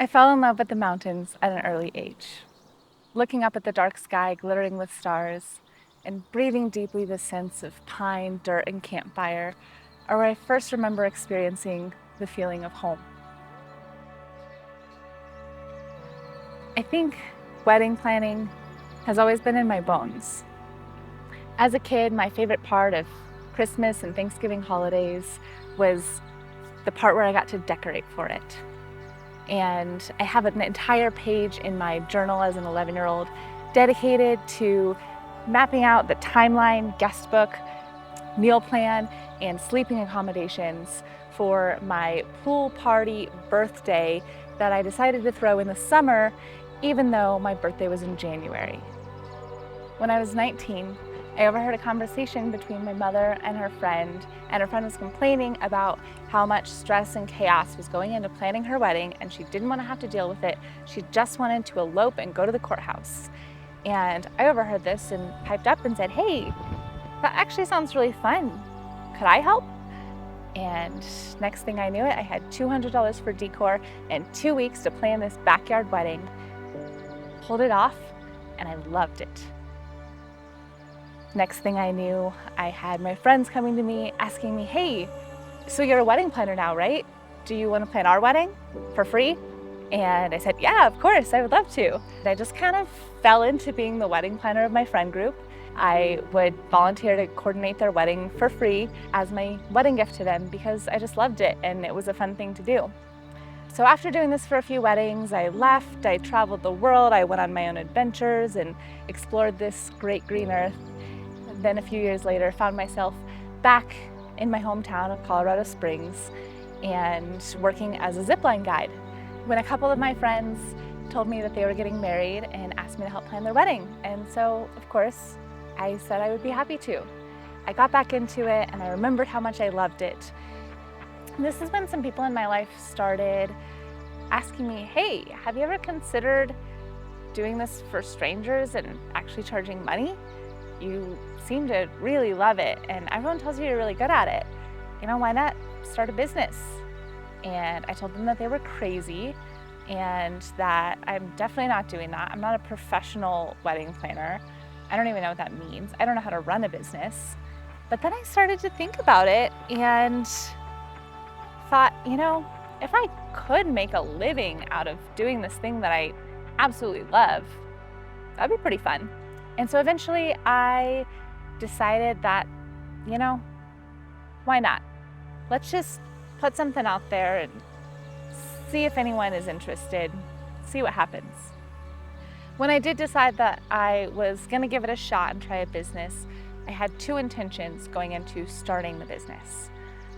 I fell in love with the mountains at an early age. Looking up at the dark sky glittering with stars and breathing deeply the sense of pine, dirt, and campfire are where I first remember experiencing the feeling of home. I think wedding planning has always been in my bones. As a kid, my favorite part of Christmas and Thanksgiving holidays was the part where I got to decorate for it. And I have an entire page in my journal as an 11-year-old dedicated to mapping out the timeline, guest book, meal plan, and sleeping accommodations for my pool party birthday that I decided to throw in the summer, even though my birthday was in January. When I was 19, I overheard a conversation between my mother and her friend was complaining about how much stress and chaos was going into planning her wedding, and she didn't want to have to deal with it. She just wanted to elope and go to the courthouse. And I overheard this and piped up and said, "Hey, that actually sounds really fun. Could I help?" And next thing I knew it, I had $200 for decor and 2 weeks to plan this backyard wedding. Pulled it off, and I loved it. Next thing I knew, I had my friends coming to me asking me, "Hey, so you're a wedding planner now, right? Do you want to plan our wedding for free?" And I said, "Yeah, of course, I would love to." I just kind of fell into being the wedding planner of my friend group. I would volunteer to coordinate their wedding for free as my wedding gift to them because I just loved it and it was a fun thing to do. So after doing this for a few weddings, I left, I traveled the world, I went on my own adventures and explored this great green earth. Then a few years later, found myself back in my hometown of Colorado Springs and working as a zipline guide when a couple of my friends told me that they were getting married and asked me to help plan their wedding. And so, of course, I said I would be happy to. I got back into it and I remembered how much I loved it. And this is when some people in my life started asking me, "Hey, have you ever considered doing this for strangers and actually charging money? You seem to really love it and everyone tells you you're really good at it. Why not start a business?" And I told them that they were crazy and that I'm definitely not doing that. I'm not a professional wedding planner. I don't even know what that means. I don't know how to run a business. But then I started to think about it and thought, if I could make a living out of doing this thing that I absolutely love, that'd be pretty fun. And so eventually I decided that, why not? Let's just put something out there and see if anyone is interested, see what happens. When I did decide that I was going to give it a shot and try a business, I had two intentions going into starting the business.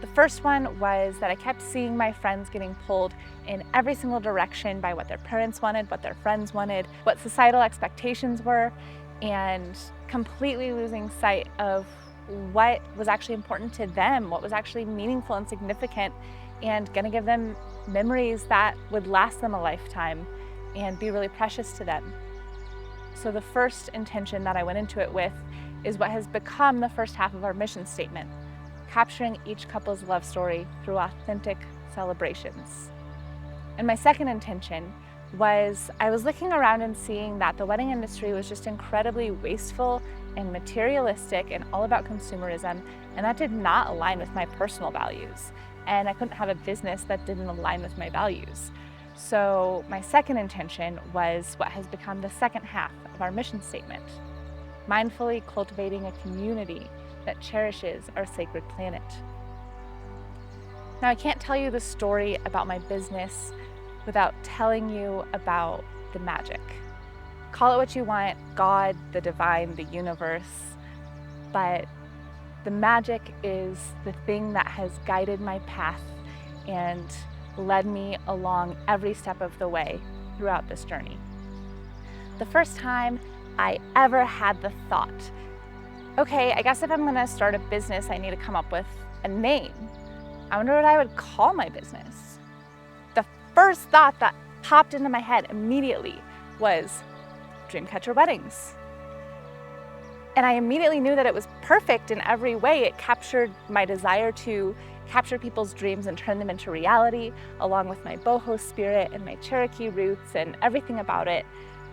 The first one was that I kept seeing my friends getting pulled in every single direction by what their parents wanted, what their friends wanted, what societal expectations were, and completely losing sight of what was actually important to them, what was actually meaningful and significant, and gonna give them memories that would last them a lifetime and be really precious to them. So the first intention that I went into it with is what has become the first half of our mission statement: capturing each couple's love story through authentic celebrations. And my second intention was I was looking around and seeing that the wedding industry was just incredibly wasteful and materialistic and all about consumerism, and that did not align with my personal values. And I couldn't have a business that didn't align with my values. So my second intention was what has become the second half of our mission statement: mindfully cultivating a community that cherishes our sacred planet. Now, I can't tell you the story about my business without telling you about the magic. Call it what you want, God, the divine, the universe, but the magic is the thing that has guided my path and led me along every step of the way throughout this journey. The first time I ever had the thought, okay, I guess if I'm gonna start a business, I need to come up with a name. I wonder what I would call my business. The first thought that popped into my head immediately was Dreamcatcher Weddings. And I immediately knew that it was perfect in every way. It captured my desire to capture people's dreams and turn them into reality, along with my boho spirit and my Cherokee roots and everything about it.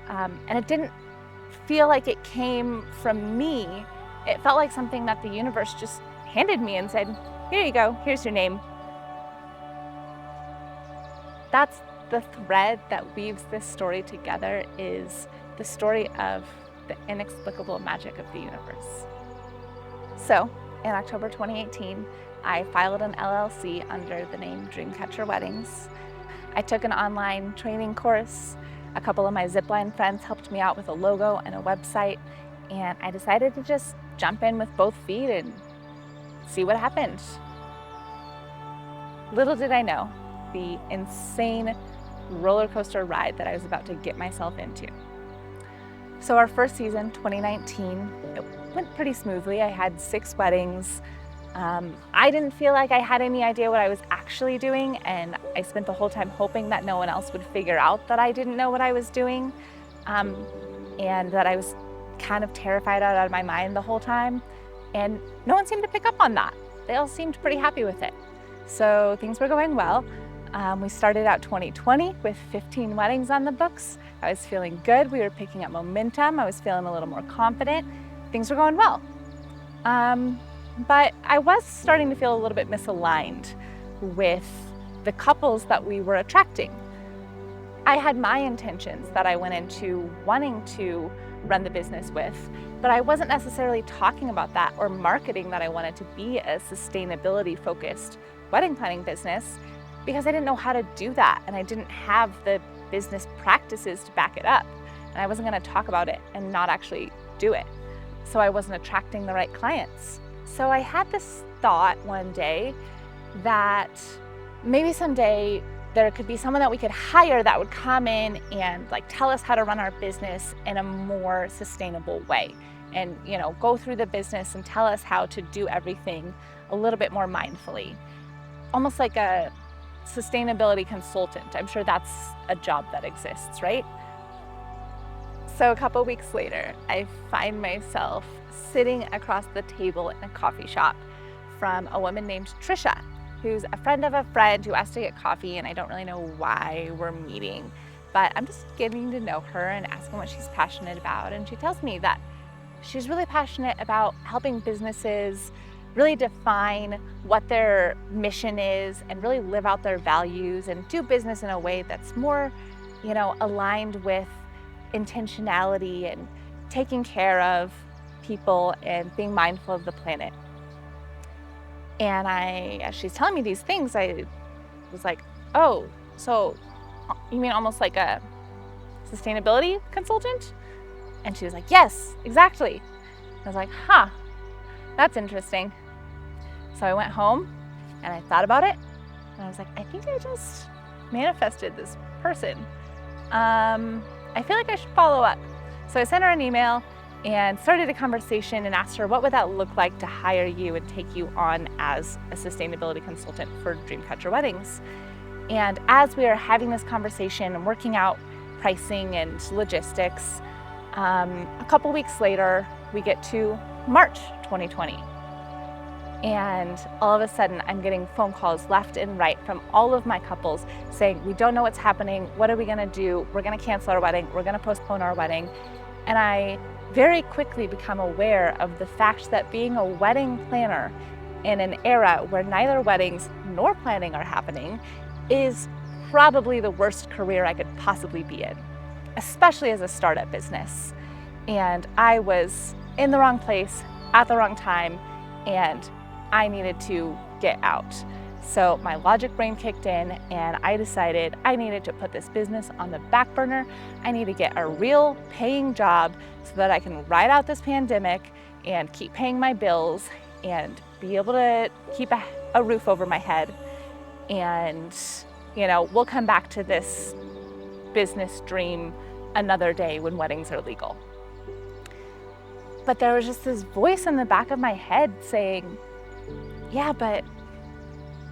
And it didn't feel like it came from me. It felt like something that the universe just handed me and said, here you go, here's your name. That's the thread that weaves this story together, is the story of the inexplicable magic of the universe. So in October 2018, I filed an LLC under the name Dreamcatcher Weddings. I took an online training course. A couple of my zipline friends helped me out with a logo and a website, and I decided to just jump in with both feet and see what happened. Little did I know the insane roller coaster ride that I was about to get myself into. So our first season, 2019, it went pretty smoothly. I had 6 weddings. I didn't feel like I had any idea what I was actually doing, and I spent the whole time hoping that no one else would figure out that I didn't know what I was doing, and that I was kind of terrified out of my mind the whole time. And no one seemed to pick up on that. They all seemed pretty happy with it. So things were going well. We started out 2020 with 15 weddings on the books. I was feeling good. We were picking up momentum. I was feeling a little more confident. Things were going well. But I was starting to feel a little bit misaligned with the couples that we were attracting. I had my intentions that I went into wanting to run the business with, but I wasn't necessarily talking about that or marketing that I wanted to be a sustainability-focused wedding planning business, because I didn't know how to do that, and I didn't have the business practices to back it up, and I wasn't going to talk about it and not actually do it. So I wasn't attracting the right clients. So I had this thought one day that maybe someday there could be someone that we could hire that would come in and tell us how to run our business in a more sustainable way, and go through the business and tell us how to do everything a little bit more mindfully, almost like a sustainability consultant. I'm sure that's a job that exists, right? So a couple weeks later, I find myself sitting across the table in a coffee shop from a woman named Trisha, who's a friend of a friend who asked to get coffee, and I don't really know why we're meeting, but I'm just getting to know her and asking what she's passionate about. And she tells me that she's really passionate about helping businesses really define what their mission is and really live out their values and do business in a way that's more, aligned with intentionality and taking care of people and being mindful of the planet. And as she's telling me these things, I was like, oh, so you mean almost like a sustainability consultant? And she was like, yes, exactly. I was like, that's interesting. So I went home and I thought about it, and I was like, I think I just manifested this person. I feel like I should follow up. So I sent her an email and started a conversation and asked her, what would that look like to hire you and take you on as a sustainability consultant for Dreamcatcher Weddings? And as we are having this conversation and working out pricing and logistics, a couple weeks later, we get to March 2020. And all of a sudden, I'm getting phone calls left and right from all of my couples saying, we don't know what's happening. What are we gonna do? We're gonna cancel our wedding. We're gonna postpone our wedding. And I very quickly become aware of the fact that being a wedding planner in an era where neither weddings nor planning are happening is probably the worst career I could possibly be in, especially as a startup business. And I was in the wrong place at the wrong time, and I needed to get out. So my logic brain kicked in, and I decided I needed to put this business on the back burner. I need to get a real paying job so that I can ride out this pandemic and keep paying my bills and be able to keep a roof over my head. And, we'll come back to this business dream another day when weddings are legal. But there was just this voice in the back of my head saying, yeah, but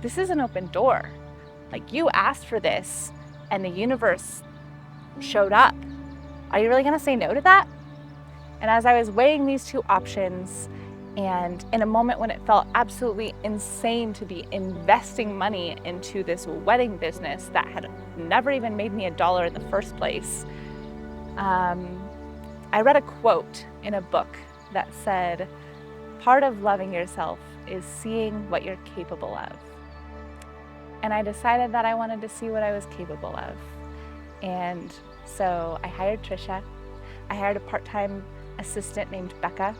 this is an open door. You asked for this and the universe showed up. Are you really gonna say no to that? And as I was weighing these two options, and in a moment when it felt absolutely insane to be investing money into this wedding business that had never even made me $1 in the first place, I read a quote in a book that said, "Part of loving yourself is seeing what you're capable of." And I decided that I wanted to see what I was capable of. And so I hired Trisha. I hired a part-time assistant named Becca.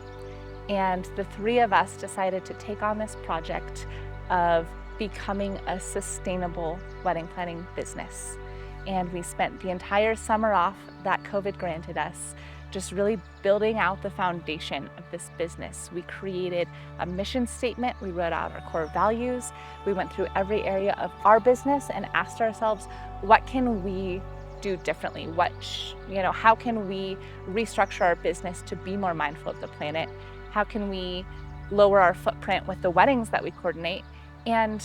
And the three of us decided to take on this project of becoming a sustainable wedding planning business. And we spent the entire summer off that COVID granted us just really building out the foundation of this business. We created a mission statement, we wrote out our core values, we went through every area of our business and asked ourselves, what can we do differently? How can we restructure our business to be more mindful of the planet? How can we lower our footprint with the weddings that we coordinate? And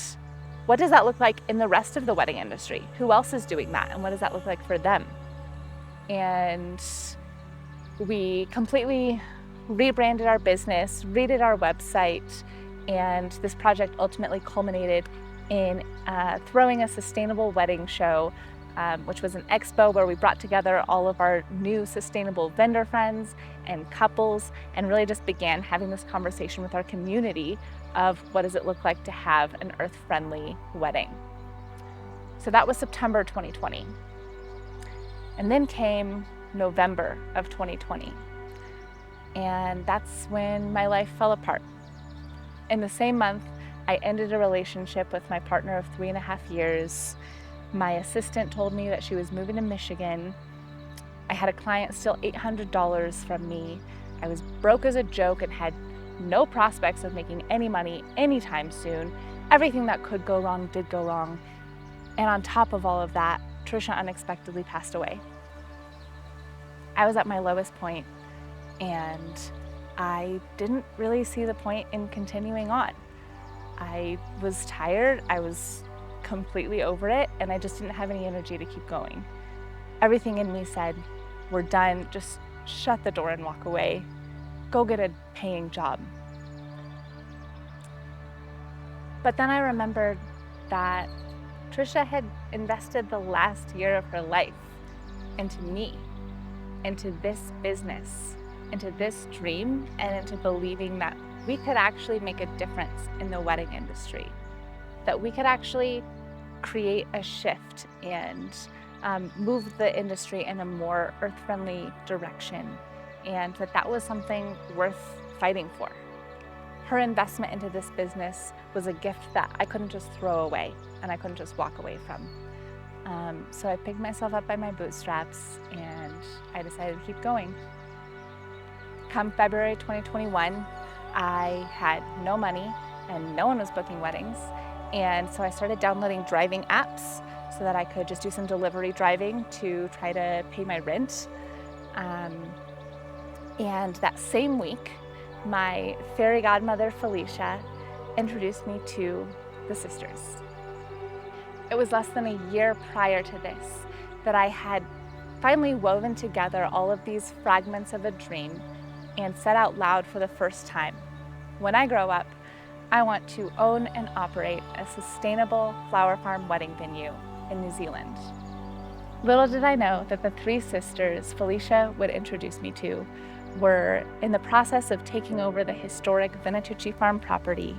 what does that look like in the rest of the wedding industry? Who else is doing that? And what does that look like for them? And we completely rebranded our business, redid our website, and this project ultimately culminated in throwing a sustainable wedding show, which was an expo where we brought together all of our new sustainable vendor friends and couples and really just began having this conversation with our community of what does it look like to have an earth-friendly wedding. So that was September 2020. And then came November of 2020. And that's when my life fell apart. In the same month, I ended a relationship with my partner of 3.5 years. My assistant told me that she was moving to Michigan. I had a client steal $800 from me. I was broke as a joke and had no prospects of making any money anytime soon. Everything that could go wrong did go wrong. And on top of all of that, Trisha unexpectedly passed away. I was at my lowest point, and I didn't really see the point in continuing on. I was tired, I was completely over it, and I just didn't have any energy to keep going. Everything in me said, we're done, just shut the door and walk away. Go get a paying job. But then I remembered that Trisha had invested the last year of her life into me, into this business, into this dream, and into believing that we could actually make a difference in the wedding industry, that we could actually create a shift and move the industry in a more earth-friendly direction, and that was something worth fighting for. Her investment into this business was a gift that I couldn't just throw away and I couldn't just walk away from. So I picked myself up by my bootstraps and I decided to keep going. Come February 2021, I had no money and no one was booking weddings. And so I started downloading driving apps so that I could just do some delivery driving to try to pay my rent. And that same week, my fairy godmother, Felicia, introduced me to the sisters. It was less than a year prior to this that I had finally woven together all of these fragments of a dream and said out loud for the first time, when I grow up, I want to own and operate a sustainable flower farm wedding venue in New Zealand. Little did I know that the three sisters Felicia would introduce me to were in the process of taking over the historic Vinatucci Farm property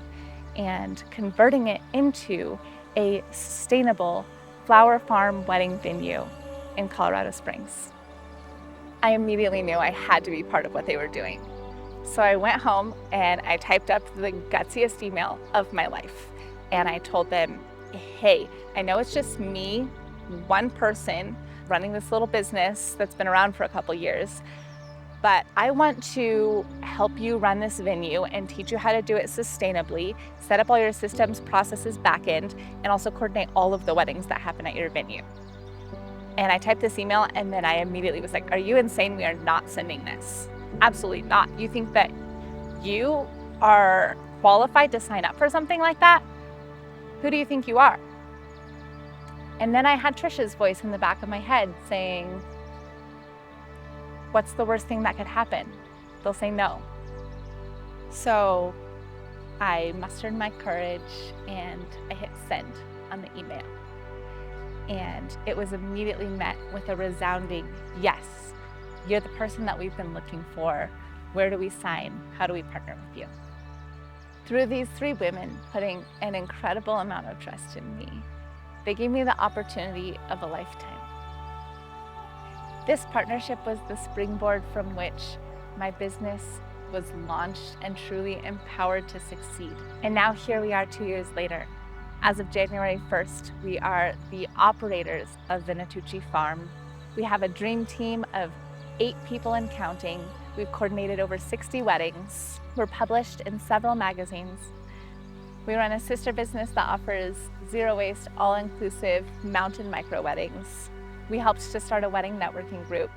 and converting it into a sustainable flower farm wedding venue in Colorado Springs. I immediately knew I had to be part of what they were doing. So I went home and I typed up the gutsiest email of my life. And I told them, hey, I know it's just me, one person, running this little business that's been around for a couple years, but I want to help you run this venue and teach you how to do it sustainably, set up all your systems, processes, back end, and also coordinate all of the weddings that happen at your venue. And I typed this email and then I immediately was like, are you insane? We are not sending this. Absolutely not. You think that you are qualified to sign up for something like that? Who do you think you are? And then I had Trisha's voice in the back of my head saying, what's the worst thing that could happen? they'll say no. So I mustered my courage and I hit send on the email. And it was immediately met with a resounding yes. You're the person that we've been looking for. Where do we sign? How do we partner with you? Through these 3 women putting an incredible amount of trust in me, they gave me the opportunity of a lifetime. This partnership was the springboard from which my business was launched and truly empowered to succeed. And now here we are 2 years later. As of January 1st, we are the operators of Vinatucci Farm. We have a dream team of 8 people and counting. We've coordinated over 60 weddings. We're published in several magazines. We run a sister business that offers zero waste, all-inclusive mountain micro weddings. We helped to start a wedding networking group.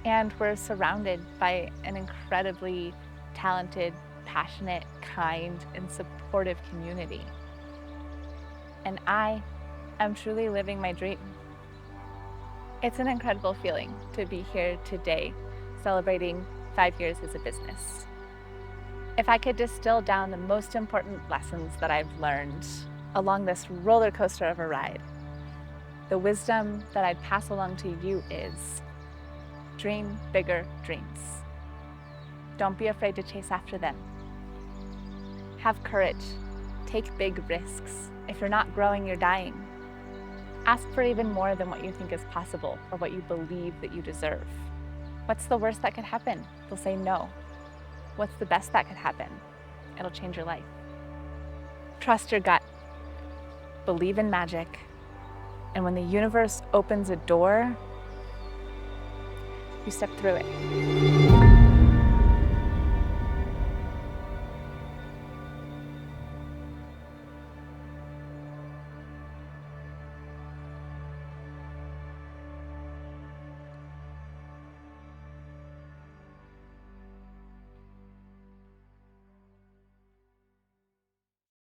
And we're surrounded by an incredibly talented, passionate, kind, and supportive community. And I am truly living my dream. It's an incredible feeling to be here today, celebrating 5 years as a business. If I could distill down the most important lessons that I've learned along this roller coaster of a ride, the wisdom that I'd pass along to you is dream bigger dreams. Don't be afraid to chase after them. Have courage. Take big risks. If you're not growing, you're dying. Ask for even more than what you think is possible or what you believe that you deserve. What's the worst that could happen? They'll say no. What's the best that could happen? It'll change your life. Trust your gut. Believe in magic. And when the universe opens a door, you step through it.